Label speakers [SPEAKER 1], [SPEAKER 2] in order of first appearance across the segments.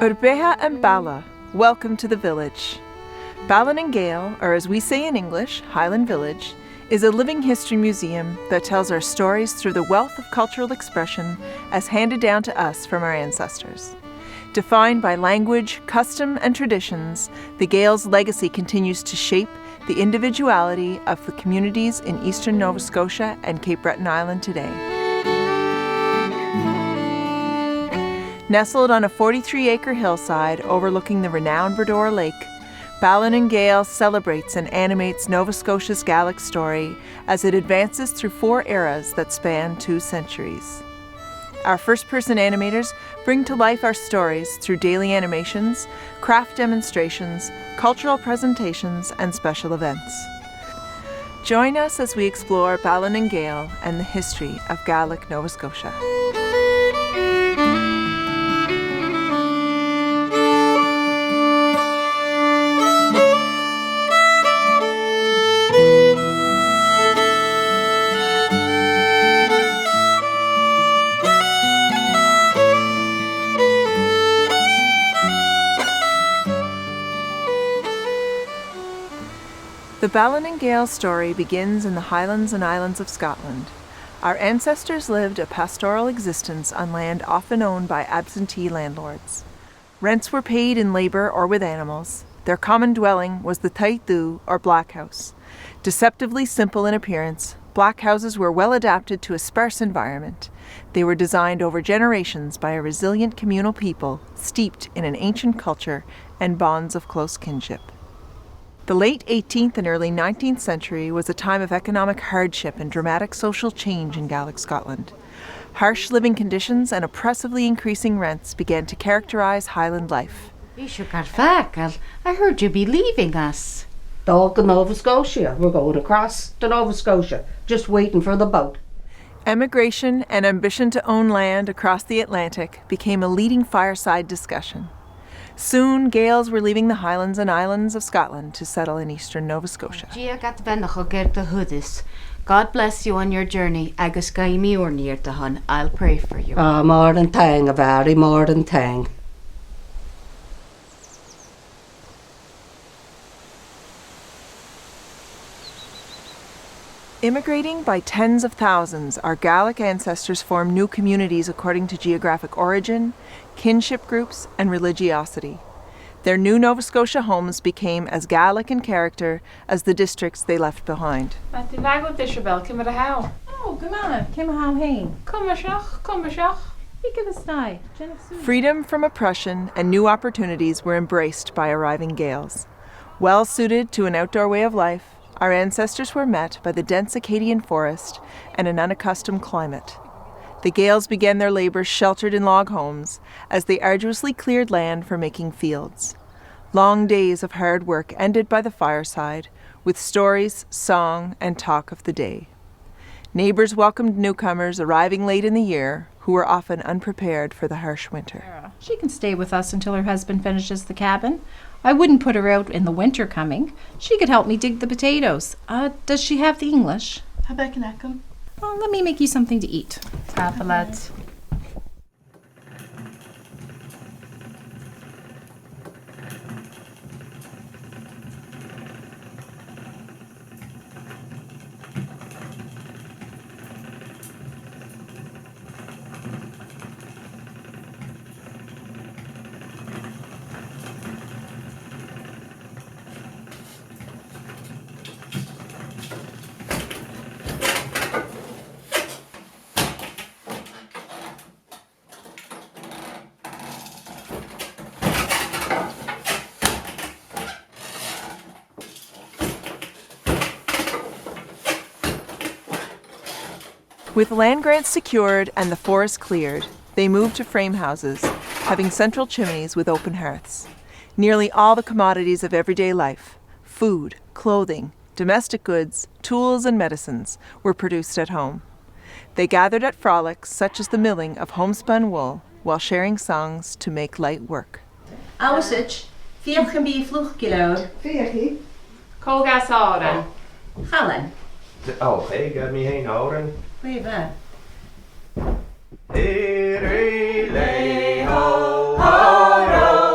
[SPEAKER 1] Urbeha and Baile, welcome to the village. Baile in Gael, or as we say in English, Highland Village, is a living history museum that tells our stories through the wealth of cultural expression as handed down to us from our ancestors. Defined by language, custom, and traditions, the Gaels' legacy continues to shape the individuality of the communities in eastern Nova Scotia and Cape Breton Island today. Nestled on a 43-acre hillside overlooking the renowned Verdora Lake, Baile in Gael celebrates and animates Nova Scotia's Gaelic story as it advances through 4 eras that span 2 centuries. Our first-person animators bring to life our stories through daily animations, craft demonstrations, cultural presentations, and special events. Join us as we explore Baile in Gael and the history of Gaelic Nova Scotia. The Baile in Gael story begins in the Highlands and Islands of Scotland. Our ancestors lived a pastoral existence on land often owned by absentee landlords. Rents were paid in labour or with animals. Their common dwelling was the taithu or black house. Deceptively simple in appearance, black houses were well adapted to a sparse environment. They were designed over generations by a resilient communal people steeped in an ancient culture and bonds of close kinship. The late 18th and early 19th century was a time of economic hardship and dramatic social change in Gaelic Scotland. Harsh living conditions and oppressively increasing rents began to characterize Highland life.
[SPEAKER 2] I heard you be leaving us.
[SPEAKER 3] Dog in Nova Scotia. We're going across to Nova Scotia, just waiting for the boat.
[SPEAKER 1] Emigration and ambition to own land across the Atlantic became a leading fireside discussion. Soon, Gaels were leaving the Highlands and Islands of Scotland to settle in eastern Nova Scotia.
[SPEAKER 2] God bless you on your journey. Agus gai mi or near to hun. I'll pray for you.
[SPEAKER 3] More than tang, a very more than tang.
[SPEAKER 1] Immigrating by tens of thousands, our Gaelic ancestors formed new communities according to geographic origin, kinship groups, and religiosity. Their new Nova Scotia homes became as Gaelic in character as the districts they left behind.
[SPEAKER 4] Oh, come on, come on, hey.
[SPEAKER 1] Freedom from oppression and new opportunities were embraced by arriving Gaels. Well suited to an outdoor way of life, our ancestors were met by the dense Acadian forest and an unaccustomed climate. The Gaels began their labours sheltered in log homes as they arduously cleared land for making fields. Long days of hard work ended by the fireside with stories, song, and talk of the day. Neighbours welcomed newcomers arriving late in the year who were often unprepared for the harsh winter.
[SPEAKER 4] She can stay with us until her husband finishes the cabin. I wouldn't put her out in the winter coming. She could help me dig the potatoes. Does she have the English? Oh, let me make you something to eat.
[SPEAKER 2] Papa lads.
[SPEAKER 1] With land grants secured and the forest cleared, they moved to frame houses, having central chimneys with open hearths. Nearly all the commodities of everyday life, food, clothing, domestic goods, tools, and medicines, were produced at home. They gathered at frolics such as the milling of homespun wool while sharing songs to make light work.
[SPEAKER 5] Ausich, fiach can be fluchgilor.
[SPEAKER 3] Fiachi.
[SPEAKER 4] Kogas Auden.
[SPEAKER 5] Hallen.
[SPEAKER 6] Oh, hey, got me heen houden.
[SPEAKER 5] Wait, man.
[SPEAKER 6] Hey, ho, ho, ho.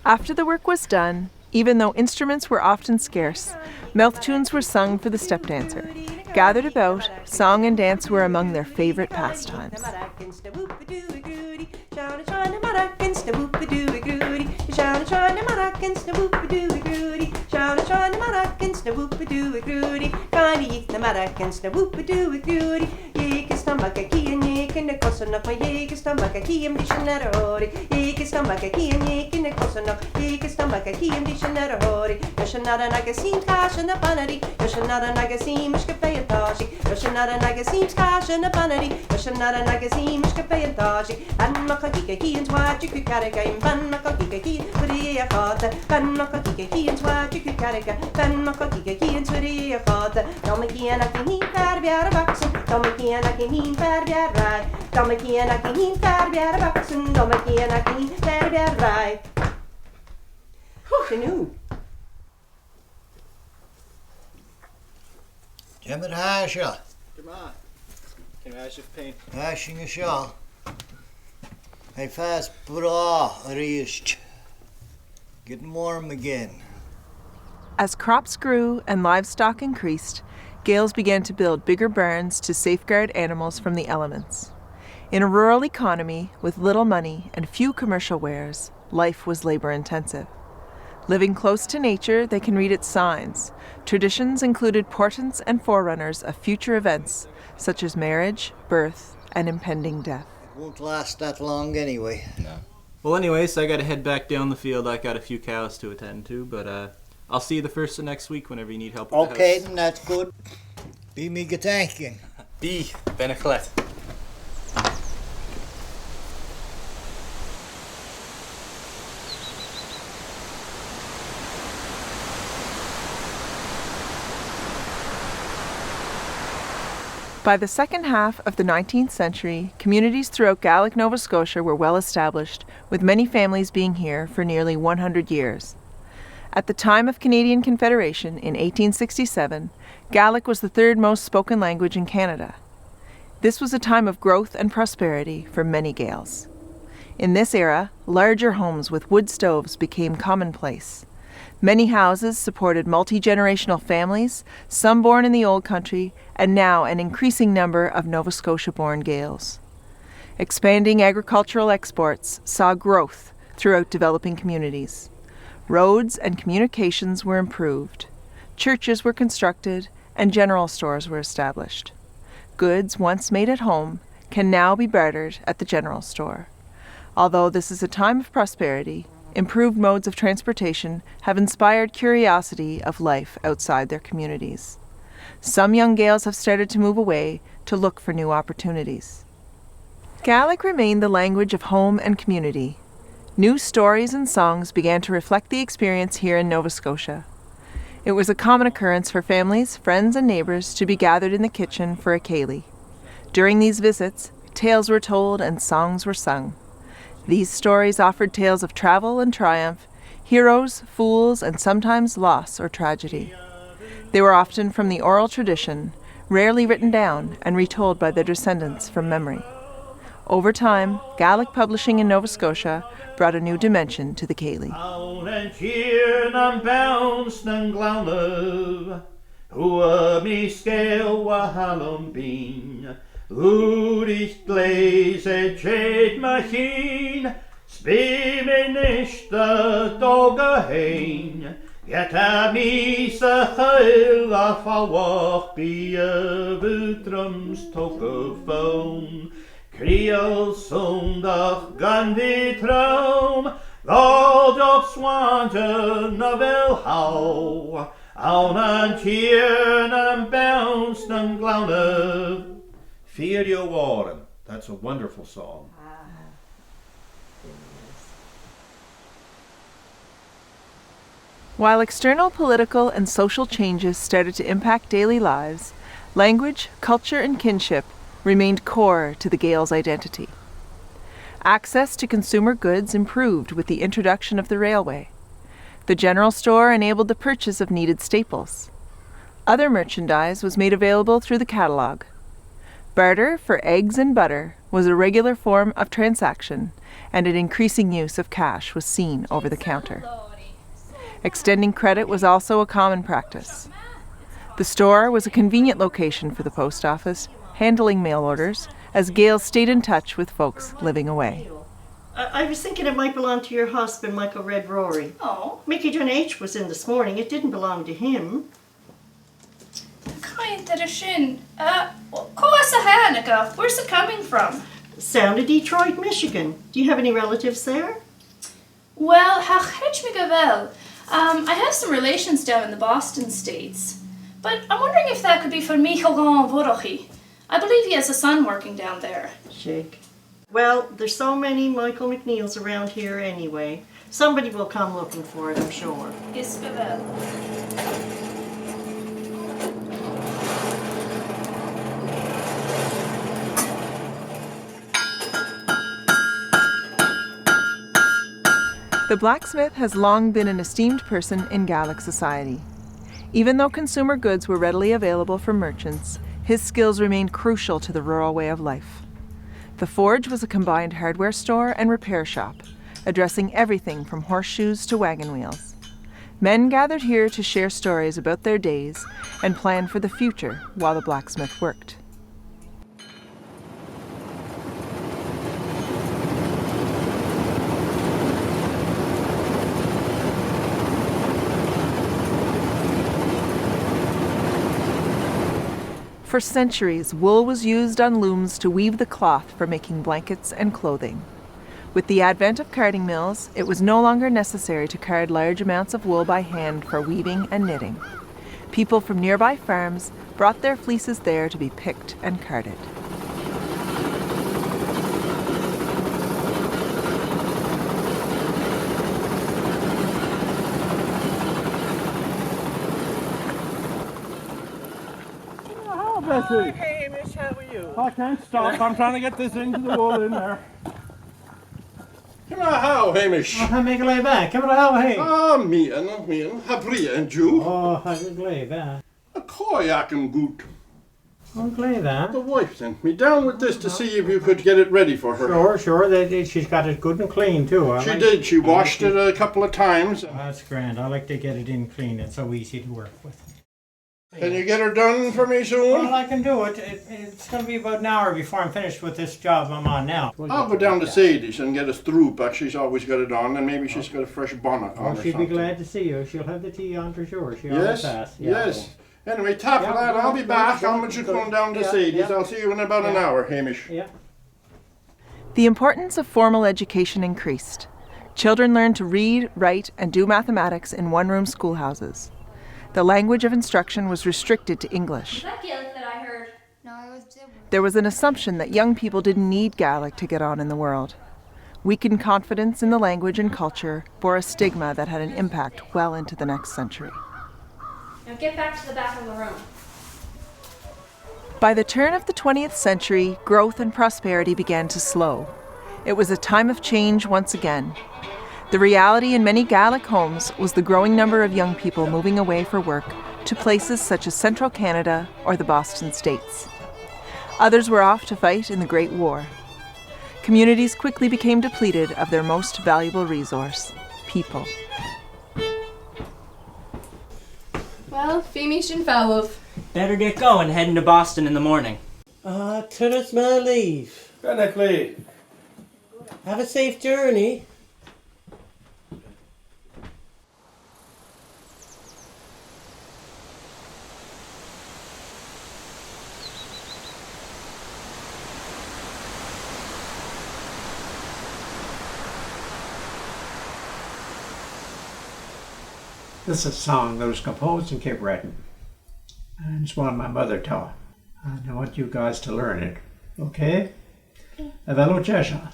[SPEAKER 1] After the work was done, even though instruments were often scarce, mouth tunes were sung for the step dancer. Gathered about, song and dance were among their favorite pastimes.
[SPEAKER 7] Jemmer Hasha.
[SPEAKER 8] Come on. Can I ask you pain?
[SPEAKER 7] Hashing a shaw. I fast bra reached. Getting warm again.
[SPEAKER 1] As crops grew and livestock increased, Gaels began to build bigger barns to safeguard animals from the elements. In a rural economy with little money and few commercial wares, life was labor-intensive. Living close to nature, they can read its signs. Traditions included portents and forerunners of future events, such as marriage, birth, and impending death.
[SPEAKER 7] It won't last that long anyway.
[SPEAKER 8] No. Well, anyway, so I gotta head back down the field. I got a few cows to attend to, but I'll see you the first of next week whenever you need help with the
[SPEAKER 7] Okay,
[SPEAKER 8] house.
[SPEAKER 7] then that's good. Be me getanking.
[SPEAKER 8] Be Benaclet.
[SPEAKER 1] By the second half of the 19th century, communities throughout Gaelic Nova Scotia were well established, with many families being here for nearly 100 years. At the time of Canadian Confederation in 1867, Gaelic was the third most spoken language in Canada. This was a time of growth and prosperity for many Gaels. In this era, larger homes with wood stoves became commonplace. Many houses supported multi-generational families, some born in the old country, and now an increasing number of Nova Scotia-born Gaels. Expanding agricultural exports saw growth throughout developing communities. Roads and communications were improved. Churches were constructed, and general stores were established. Goods once made at home can now be bartered at the general store. Although this is a time of prosperity, improved modes of transportation have inspired curiosity of life outside their communities. Some young Gaels have started to move away to look for new opportunities. Gaelic remained the language of home and community. New stories and songs began to reflect the experience here in Nova Scotia. It was a common occurrence for families, friends, and neighbors to be gathered in the kitchen for a ceilidh. During these visits, tales were told and songs were sung. These stories offered tales of travel and triumph, heroes, fools, and sometimes loss or tragedy. They were often from the oral tradition, rarely written down and retold by their descendants from memory. Over time, Gaelic publishing in Nova Scotia brought a new dimension to the Gaelic.
[SPEAKER 9] Geta mi sa chael a fawach bi a butrums toke phone. Kriel sondach gandhi traum, God of swanten na vel how. Aun an tiern an bounce nan glaune. Fear your Warren. That's a wonderful song.
[SPEAKER 1] While external political and social changes started to impact daily lives, language, culture, and kinship remained core to the Gaels' identity. Access to consumer goods improved with the introduction of the railway. The general store enabled the purchase of needed staples. Other merchandise was made available through the catalogue. Barter for eggs and butter was a regular form of transaction, and an increasing use of cash was seen over the counter. Extending credit was also a common practice. The store was a convenient location for the post office, handling mail orders, as Gaels stayed in touch with folks living away.
[SPEAKER 10] I was thinking it might belong to your husband, Michael Red Rory.
[SPEAKER 5] Oh.
[SPEAKER 10] Mickey John H. was in this morning. It didn't belong to him.
[SPEAKER 5] Kind of shin. Coasahanaga. Where's it coming from?
[SPEAKER 10] Sound of Detroit, Michigan. Do you have any relatives there?
[SPEAKER 5] Well, Hachmigavel. I have some relations down in the Boston States. But I'm wondering if that could be for Michael Vorochi. I believe he has a son working down there.
[SPEAKER 10] Shake. Well, there's so many Michael McNeils around here anyway. Somebody will come looking for it, I'm sure.
[SPEAKER 5] Isgavel.
[SPEAKER 1] The blacksmith has long been an esteemed person in Gaelic society. Even though consumer goods were readily available from merchants, his skills remained crucial to the rural way of life. The forge was a combined hardware store and repair shop, addressing everything from horseshoes to wagon wheels. Men gathered here to share stories about their days and plan for the future while the blacksmith worked. For centuries, wool was used on looms to weave the cloth for making blankets and clothing. With the advent of carding mills, it was no longer necessary to card large amounts of wool by hand for weaving and knitting. People from nearby farms brought their fleeces there to be picked and carded.
[SPEAKER 9] Hi, Hamish, how are you? I can't stop. I'm trying to get this into the wool in there.
[SPEAKER 11] Come on, how, Hamish?
[SPEAKER 9] Oh, I'm making lay back. Come on, how, hey?
[SPEAKER 11] Mian, Habria and you.
[SPEAKER 9] Oh, I'm glad that.
[SPEAKER 11] A koyak and goot.
[SPEAKER 9] I'm glad that.
[SPEAKER 11] The wife sent me down with this to see if you could get it ready for her.
[SPEAKER 9] Sure. She's got it good and clean, too.
[SPEAKER 11] She did. She washed it a couple of times.
[SPEAKER 9] That's grand. I like to get it in clean. It's so easy to work with.
[SPEAKER 11] Can you get her done for me soon?
[SPEAKER 9] Well, I can do it. It's going to be about an hour before I'm finished with this job I'm on now.
[SPEAKER 11] I'll go down to Sadie's and get us through, but she's always got it on, and maybe she's got a fresh bonnet on or
[SPEAKER 9] she'll
[SPEAKER 11] something.
[SPEAKER 9] be glad to see you. She'll have the tea on for sure. She always has.
[SPEAKER 11] Yes. Anyway, top of that, I'll be back. I'm just going down to Sadie's. I'll see you in about an hour, Hamish.
[SPEAKER 9] Yeah.
[SPEAKER 1] The importance of formal education increased. Children learned to read, write, and do mathematics in one-room schoolhouses. The language of instruction was restricted to English.
[SPEAKER 5] Is that Gaelic that I heard?
[SPEAKER 12] No, it was
[SPEAKER 1] There was an assumption that young people didn't need Gaelic to get on in the world. Weakened confidence in the language and culture bore a stigma that had an impact well into the next century.
[SPEAKER 5] Now get back to the back of the room.
[SPEAKER 1] By the turn of the 20th century, growth and prosperity began to slow. It was a time of change once again. The reality in many Gaelic homes was the growing number of young people moving away for work to places such as central Canada or the Boston States. Others were off to fight in the Great War. communities quickly became depleted of their most valuable resource, people.
[SPEAKER 12] Well, Fimi Shinfalov.
[SPEAKER 13] Better get going, heading to Boston in the morning.
[SPEAKER 14] Turas my leave.
[SPEAKER 11] Gaelic.
[SPEAKER 14] Have a safe journey.
[SPEAKER 9] This is a song that was composed in Cape Breton, and it's one my mother taught. And I want you guys to learn it, okay? Avelo Chesha.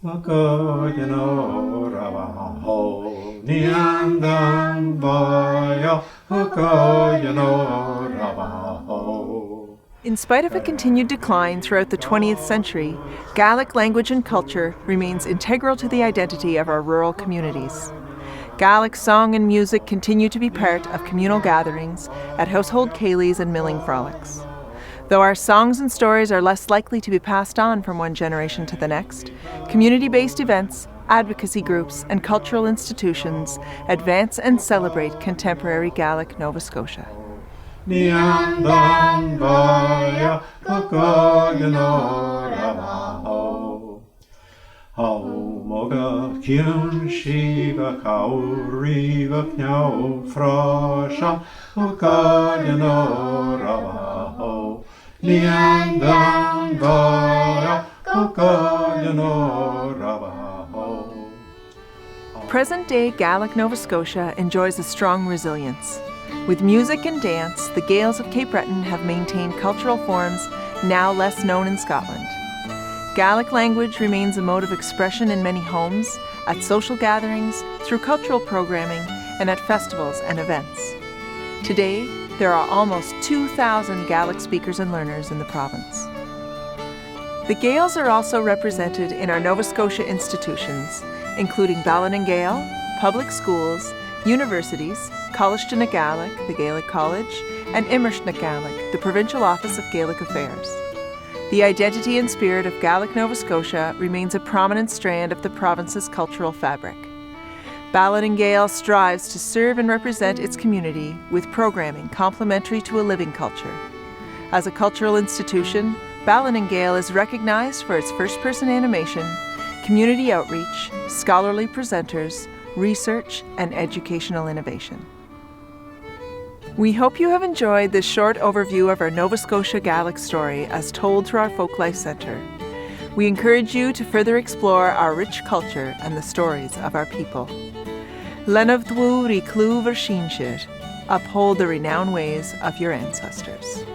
[SPEAKER 9] Wako yano rabaho niandam boyo wako yano rabaho.
[SPEAKER 1] In spite of a continued decline throughout the 20th century, Gaelic language and culture remains integral to the identity of our rural communities. Gaelic song and music continue to be part of communal gatherings, at household ceilidhs and milling frolics. Though our songs and stories are less likely to be passed on from one generation to the next, community-based events, advocacy groups, and cultural institutions advance and celebrate contemporary Gaelic Nova Scotia.
[SPEAKER 9] Moga kiun shiva kauriva knyau frasha ukadino rabaho niandan vaya ukadino rabaho.
[SPEAKER 1] Present-day Gaelic Nova Scotia enjoys a strong resilience. With music and dance, the Gaels of Cape Breton have maintained cultural forms now less known in Scotland. Gaelic language remains a mode of expression in many homes, at social gatherings, through cultural programming, and at festivals and events. Today, there are almost 2,000 Gaelic speakers and learners in the province. The Gaels are also represented in our Nova Scotia institutions, including Baile Gael, public schools, universities, College na Gaelic, the Gaelic College, and Immersh na Gaelic, the Provincial Office of Gaelic Affairs. The identity and spirit of Gaelic Nova Scotia remains a prominent strand of the province's cultural fabric. Baile Gael strives to serve and represent its community with programming complementary to a living culture. As a cultural institution, Baile Gael is recognized for its first-person animation, community outreach, scholarly presenters, research, and educational innovation. We hope you have enjoyed this short overview of our Nova Scotia Gaelic story as told through our Folklife Centre. We encourage you to further explore our rich culture and the stories of our people. Lenav dwu ri clú ver shinshir, uphold the renowned ways of your ancestors.